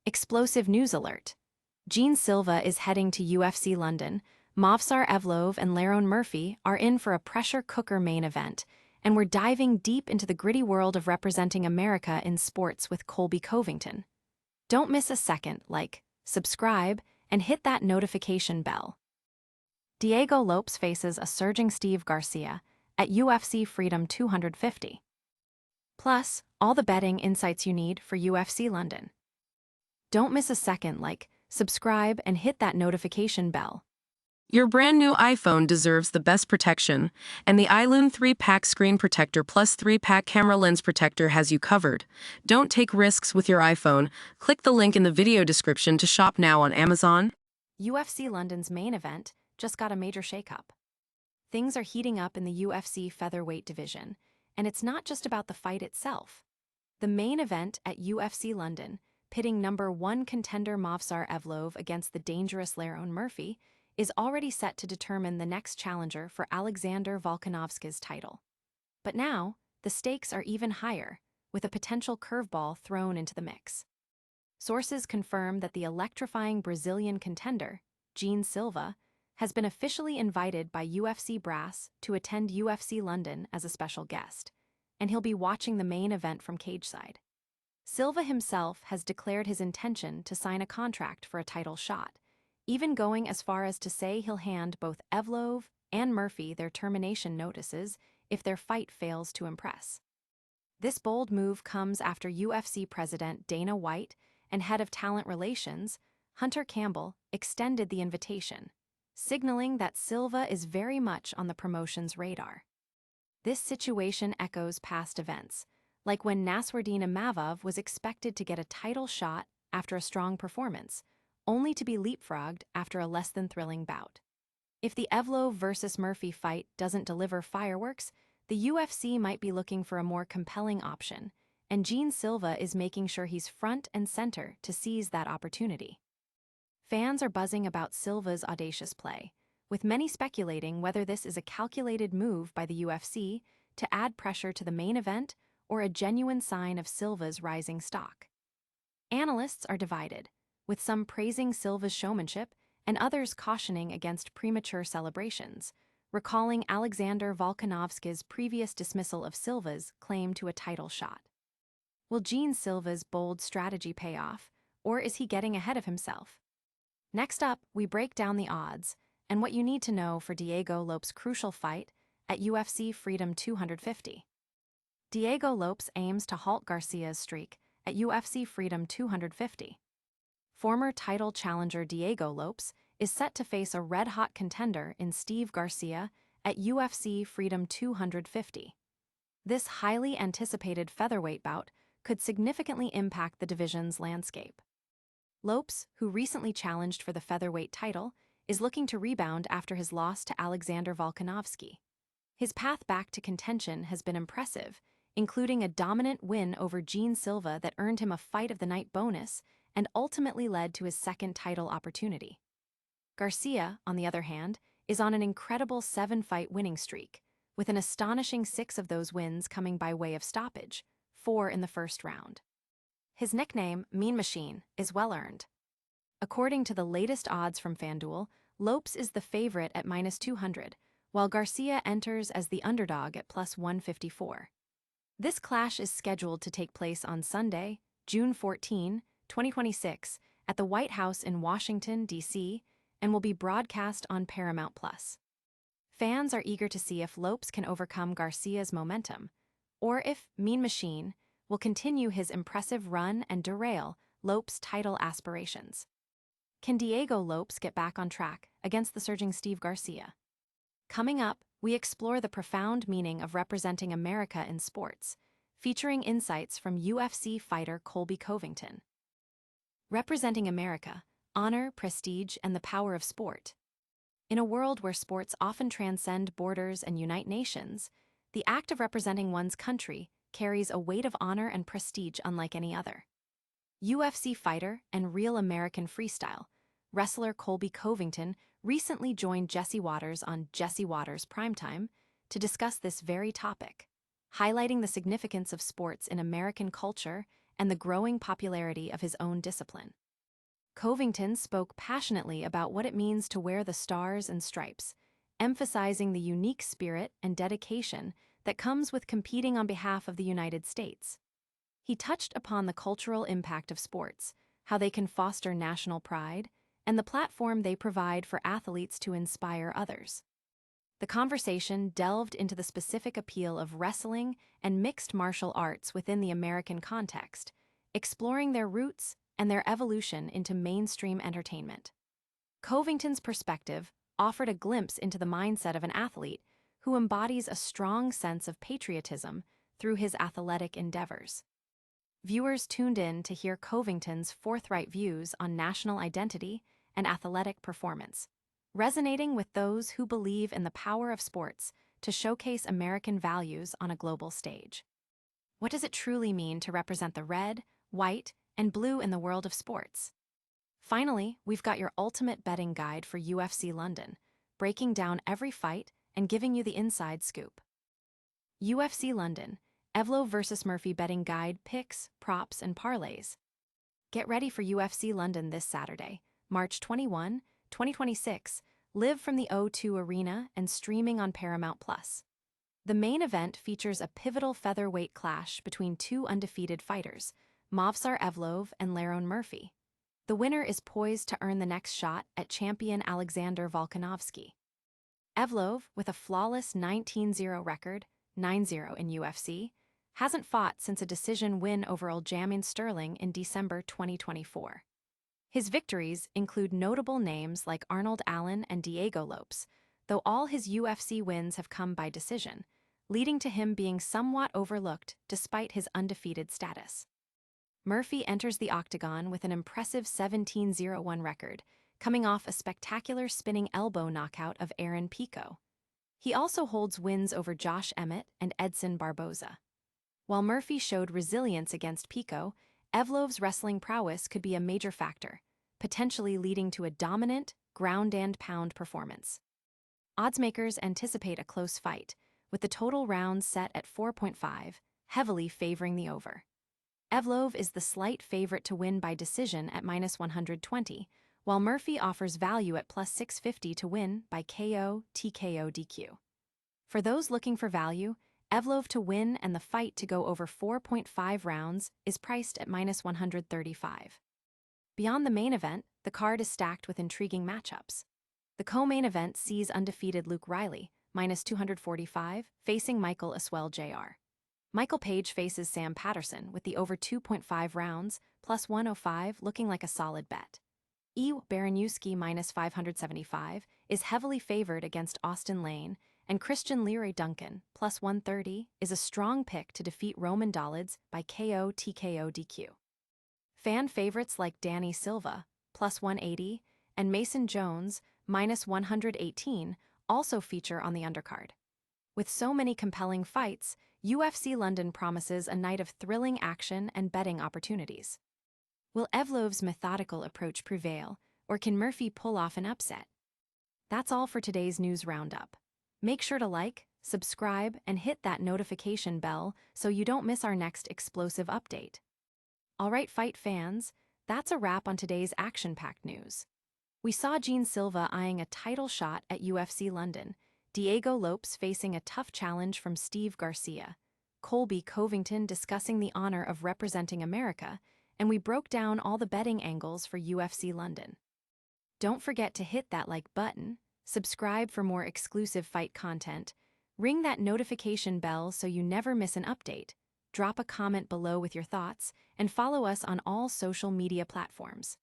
Explosive news alert. Silva is heading to UFC London. Evloev and Lerone Murphy are in for a pressure cooker main event, and we're diving deep into the gritty world of representing America in sports with Colby Covington. Don't miss a second, subscribe, and hit that notification bell. Diego Lopes faces a surging Steve Garcia at UFC Freedom 250. Plus, all the betting insights you need for UFC London. Don't miss a second, subscribe, and hit that notification bell. Your brand new iPhone deserves the best protection, and the iLume 3-pack screen protector plus 3-pack camera lens protector has you covered. Don't take risks with your iPhone. Click the link in the video description to shop now on Amazon. UFC London's main event just got a major shakeup. Things are heating up in the UFC featherweight division, and it's not just about the fight itself. The main event at UFC London, pitting #1 contender Evloev against the dangerous Lerone Murphy, is already set to determine the next challenger for Alexander Volkanovski's title. But now, the stakes are even higher, with a potential curveball thrown into the mix. Sources confirm that the electrifying Brazilian contender, Silva, has been officially invited by UFC brass to attend UFC London as a special guest, and he'll be watching the main event from cageside. Silva himself has declared his intention to sign a contract for a title shot, even going as far as to say he'll hand both Evloev and Murphy their termination notices if their fight fails to impress. This bold move comes after UFC President Dana White and Head of Talent Relations, Hunter Campbell, extended the invitation, signaling that Silva is very much on the promotion's radar. This situation echoes past events, like when Nassourdine Imavov was expected to get a title shot after a strong performance, only to be leapfrogged after a less-than-thrilling bout. If the Evloev versus Murphy fight doesn't deliver fireworks, the UFC might be looking for a more compelling option, and Silva is making sure he's front and center to seize that opportunity. Fans are buzzing about Silva's audacious play, with many speculating whether this is a calculated move by the UFC to add pressure to the main event or a genuine sign of Silva's rising stock. Analysts are divided, with some praising Silva's showmanship and others cautioning against premature celebrations, recalling Alexander Volkanovski's previous dismissal of Silva's claim to a title shot. Will Silva's bold strategy pay off, or is he getting ahead of himself? Next up, we break down the odds and what you need to know for Diego Lopes' crucial fight at UFC Freedom 250. Diego Lopes aims to halt Garcia's streak at UFC Freedom 250. Former title challenger Diego Lopes is set to face a red-hot contender in Steve Garcia at UFC Freedom 250. This highly anticipated featherweight bout could significantly impact the division's landscape. Lopes, who recently challenged for the featherweight title, is looking to rebound after his loss to Alexander Volkanovski. His path back to contention has been impressive, including a dominant win over Silva that earned him a Fight of the Night bonus and ultimately led to his second title opportunity. Garcia, on the other hand, is on an incredible 7-fight winning streak, with an astonishing 6 of those wins coming by way of stoppage, 4 in the first round. His nickname, Mean Machine, is well-earned. According to the latest odds from FanDuel, Lopes is the favorite at -200, while Garcia enters as the underdog at +154. This clash is scheduled to take place on Sunday, June 14, 2026, at the White House in Washington, D.C., and will be broadcast on Paramount+. Fans are eager to see if Lopes can overcome Garcia's momentum, or if Mean Machine will continue his impressive run and derail Lopes' title aspirations. Can Diego Lopes get back on track against the surging Steve Garcia? Coming up, we explore the profound meaning of representing America in sports, featuring insights from UFC fighter Colby Covington. Representing America, honor, prestige, and the power of sport. In a world where sports often transcend borders and unite nations, the act of representing one's country carries a weight of honor and prestige unlike any other. UFC fighter and real American freestyle, wrestler Colby Covington recently joined Jesse Waters on Jesse Waters Primetime to discuss this very topic, highlighting the significance of sports in American culture and the growing popularity of his own discipline. Covington spoke passionately about what it means to wear the stars and stripes, emphasizing the unique spirit and dedication that comes with competing on behalf of the United States. He touched upon the cultural impact of sports, how they can foster national pride, and the platform they provide for athletes to inspire others. The conversation delved into the specific appeal of wrestling and mixed martial arts within the American context, exploring their roots and their evolution into mainstream entertainment. Covington's perspective offered a glimpse into the mindset of an athlete who embodies a strong sense of patriotism through his athletic endeavors. Viewers tuned in to hear Covington's forthright views on national identity and athletic performance, resonating with those who believe in the power of sports to showcase American values on a global stage. What does it truly mean to represent the red, white, and blue in the world of sports? Finally, we've got your ultimate betting guide for UFC London, breaking down every fight and giving you the inside scoop. UFC London, Evloev vs. Murphy betting guide, picks, props, and parlays. Get ready for UFC London this Saturday, March 21, 2026, live from the O2 Arena and streaming on Paramount+. The main event features a pivotal featherweight clash between two undefeated fighters, Movsar Evloev and Lerone Murphy. The winner is poised to earn the next shot at champion Alexander Volkanovski. Evloev, with a flawless 19-0 record, 9-0 in UFC, hasn't fought since a decision win over Aljamain Sterling in December 2024. His victories include notable names like Arnold Allen and Diego Lopes, though all his UFC wins have come by decision, leading to him being somewhat overlooked despite his undefeated status. Murphy enters the octagon with an impressive 17-0-1 record, coming off a spectacular spinning elbow knockout of Aaron Pico. He also holds wins over Josh Emmett and Edson Barboza. While Murphy showed resilience against Pico, Evloev's wrestling prowess could be a major factor, potentially leading to a dominant, ground-and-pound performance. Oddsmakers anticipate a close fight, with the total rounds set at 4.5, heavily favoring the over. Evloev is the slight favorite to win by decision at -120, while Murphy offers value at +650 to win by KO, TKO, DQ. For those looking for value, Evloev to win and the fight to go over 4.5 rounds is priced at -135. Beyond the main event, the card is stacked with intriguing matchups. The co-main event sees undefeated Luke Riley, -245, facing Michael Aswell Jr. Michael Page faces Sam Patterson with the over 2.5 rounds, +105 looking like a solid bet. Baranowski -575 is heavily favored against Austin Lane, and Christian Leary Duncan, +130, is a strong pick to defeat Roman Dolidze by KO, TKO, DQ. Fan favorites like Danny Silva, +180, and Mason Jones, -118, also feature on the undercard. With so many compelling fights, UFC London promises a night of thrilling action and betting opportunities. Will Evloev's methodical approach prevail, or can Murphy pull off an upset? That's all for today's news roundup. Make sure to like, subscribe, and hit that notification bell so you don't miss our next explosive update. Alright, fight fans, that's a wrap on today's action-packed news. We saw Silva eyeing a title shot at UFC London, Diego Lopes facing a tough challenge from Steve Garcia, Colby Covington discussing the honor of representing America, and we broke down all the betting angles for UFC London. Don't forget to hit that like button, subscribe for more exclusive fight content, ring that notification bell so you never miss an update, drop a comment below with your thoughts, and follow us on all social media platforms.